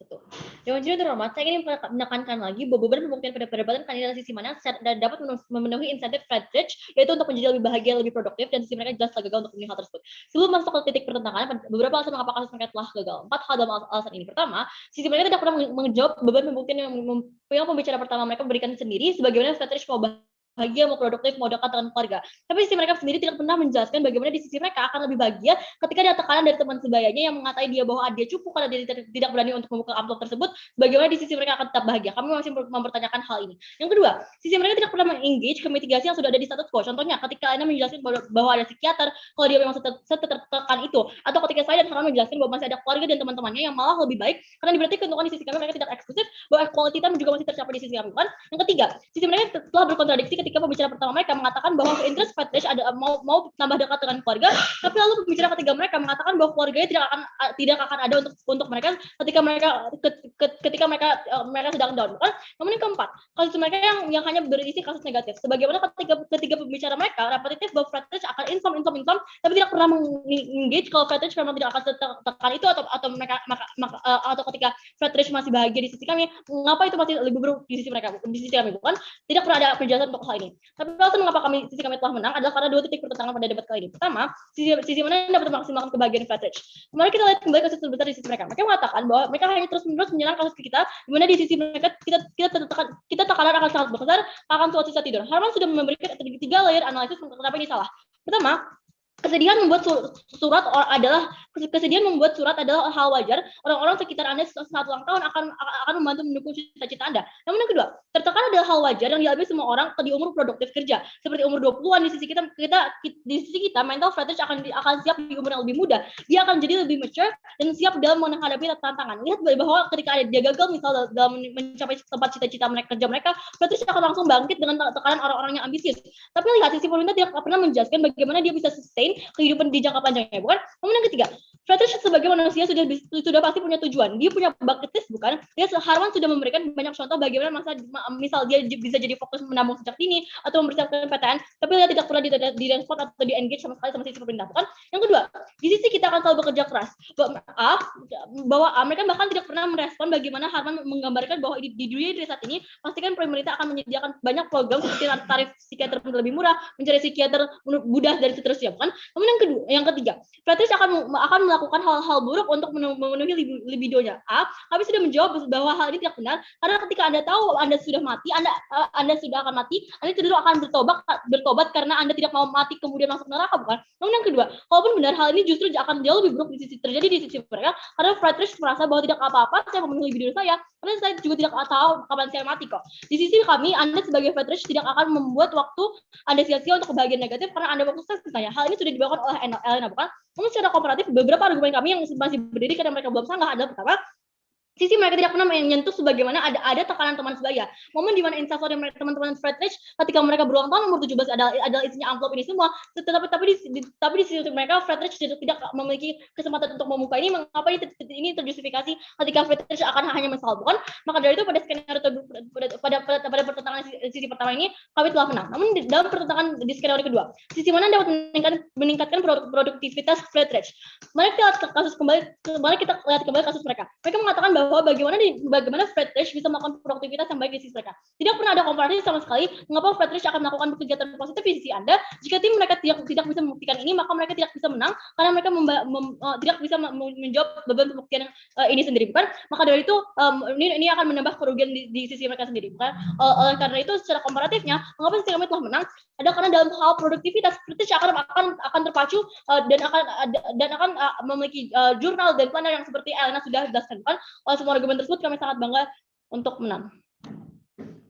Betul. Dewan juri terhormat, saya ingin menekankan lagi bahwa beban pembuktian pada perdebatan kandidat sisi mana dapat memenuhi insentif Friedrich, yaitu untuk menjadi lebih bahagia, lebih produktif, dan sisi mereka jelas gagal untuk memenuhi hal tersebut. Sebelum masuk ke titik pertentangan, beberapa alasan mengapa kasus mereka telah gagal. 4 hal dalam alasan ini. Pertama, sisi mereka tidak pernah menjawab beban pembuktian yang pembicara pertama mereka berikan sendiri, sebagaimana Friedrich mau bahagia, mau produktif, mau dekat dengan keluarga. Tapi sisi mereka sendiri tidak pernah menjelaskan bagaimana di sisi mereka akan lebih bahagia ketika ada tekanan dari teman sebayanya yang mengatai dia bahwa dia cupu karena dia tidak berani untuk membuka amplop tersebut. Bagaimana di sisi mereka akan tetap bahagia? Kami masih mempertanyakan hal ini. Yang kedua, sisi mereka tidak pernah mengengage ke mitigasi yang sudah ada di status quo. Contohnya, ketika Anda menjelaskan bahwa ada psikiater, kalau dia memang tertekan itu, atau ketika saya dan Harman menjelaskan bahwa masih ada keluarga dan teman-temannya yang malah lebih baik, karena berarti keuntungan di sisi kami mereka tidak eksklusif, bahwa quality time juga masih tercapai di sisi kami. Kan? Yang ketiga, sisi mereka telah berkontradiksi ketika pembicara pertama mereka mengatakan bahwa interest Friedrich ada mau tambah dekat dengan keluarga, tapi lalu pembicara ketiga mereka mengatakan bahwa keluarganya tidak akan ada untuk mereka ketika mereka sedang down. Kan? Namun yang keempat, kasus mereka yang hanya berisi kasus negatif. Sebagaimana ketika pembicara mereka repetitif bahwa Friedrich akan inform, tapi tidak pernah mengengage kalau Friedrich memang tidak akan tekan itu atau mereka atau ketika Friedrich masih bahagia di sisi kami, mengapa itu masih lebih buruk di sisi mereka, di sisi kami, bukan? Tidak pernah ada penjelasan untuk hal ini. Tapi alasan mengapa sisi kami telah menang adalah karena 2 titik pertentangan pada debat kali ini. Pertama, sisi mana yang dapat memaksimalkan kebahagiaan Friedrich. Mari kita lihat kembali kasus terbesar di sisi mereka. Mereka mengatakan bahwa mereka hanya terus-menerus menyerang kasus kita, di mana di sisi mereka kita tekanan akan sangat besar akan suatu sisa tidur. Harman sudah memberikan 3 layer analisis kenapa ini salah. Pertama, kesedihan membuat surat adalah hal wajar. Orang-orang sekitar Anda saat ulang tahun akan membantu mendukung cita-cita Anda. Namun yang kedua, tertekan adalah hal wajar yang dialami semua orang di umur produktif kerja. Seperti umur 20-an di sisi kita mental Friedrich akan siap di umur yang lebih muda. Dia akan jadi lebih mature dan siap dalam menghadapi tantangan. Lihat bahwa ketika dia gagal misal dalam mencapai tempat cita-cita kerja mereka, Friedrich akan langsung bangkit dengan tekanan orang-orang yang ambisius. Tapi lihat sisi pemerintah tidak pernah menjelaskan bagaimana dia bisa sustain kehidupan di jangka panjangnya, bukan? Kemudian yang ketiga, Friedrich sebagai manusia sudah pasti punya tujuan. Dia punya bucket list, bukan? Harman sudah memberikan banyak contoh bagaimana misal dia bisa jadi fokus menabung sejak dini atau mempersiapkan PTN, tapi dia tidak pernah direspon atau di engage sama sekali sama sisi pemerintah, bukan? Yang kedua, di sisi kita akan selalu bekerja keras. Bahwa mereka bahkan tidak pernah merespon bagaimana Harman menggambarkan bahwa di dunia saat ini pastikan pemerintah akan menyediakan banyak program seperti tarif psikiater lebih murah, mencari psikiater mudah dan seterusnya, bukan? Kemudian yang ketiga, Friedrich akan melakukan hal-hal buruk untuk memenuhi libidonya. Kami sudah menjawab bahwa hal ini tidak benar karena ketika Anda tahu Anda sudah mati, Anda sudah akan mati, Anda cenderung akan bertobat karena Anda tidak mau mati kemudian masuk neraka, bukan? Namun yang kedua, walaupun benar hal ini justru akan jauh lebih buruk terjadi di sisi mereka karena Friedrich merasa bahwa tidak apa-apa saya memenuhi libido saya, karena saya juga tidak tahu kapan saya mati kok. Di sisi kami, Anda sebagai Friedrich tidak akan membuat waktu Anda sia-sia untuk kebahagiaan negatif karena Anda sukses misalnya. Hal ini sudah dibawakan oleh Elena, bukan? Namun secara komparatif, beberapa argumen kami yang masih berdiri karena mereka belum sanggah adalah pertama, sisi mereka tidak pernah menyentuh sebagaimana ada tekanan teman sebaya. Momen di mana instastory teman-teman Friedrich ketika mereka berulang tahun umur 17 adalah isinya amplop ini semua. Tapi di sisi mereka Friedrich tidak memiliki kesempatan untuk membuka ini. Mengapa ini terjustifikasi ketika Friedrich akan hanya menyesal, bukan? Maka dari itu pada skenario pada pertentangan sisi pertama ini kami telah menang. Namun dalam pertentangan di skenario kedua, sisi mana dapat meningkatkan produktivitas Friedrich. Mari kita lihat kembali kasus mereka. Mereka mengatakan bahwa bagaimana Friedrich bisa melakukan produktivitas yang baik di sisi mereka. Tidak pernah ada komparasi sama sekali mengapa Friedrich akan melakukan kegiatan positif di sisi Anda. Jika tim mereka tidak bisa membuktikan ini, maka mereka tidak bisa menang karena mereka tidak bisa menjawab beban pembuktian ini sendiri, bukan? Maka dari itu ini akan menambah kerugian di sisi mereka sendiri, bukan? Oleh karena itu secara komparatifnya, mengapa sisi kami telah menang? Ada karena dalam hal produktivitas Friedrich akan terpacu dan akan memiliki jurnal dan planner yang seperti Elena sudah jelaskan, kan? Semua argumen tersebut kami sangat bangga untuk menang.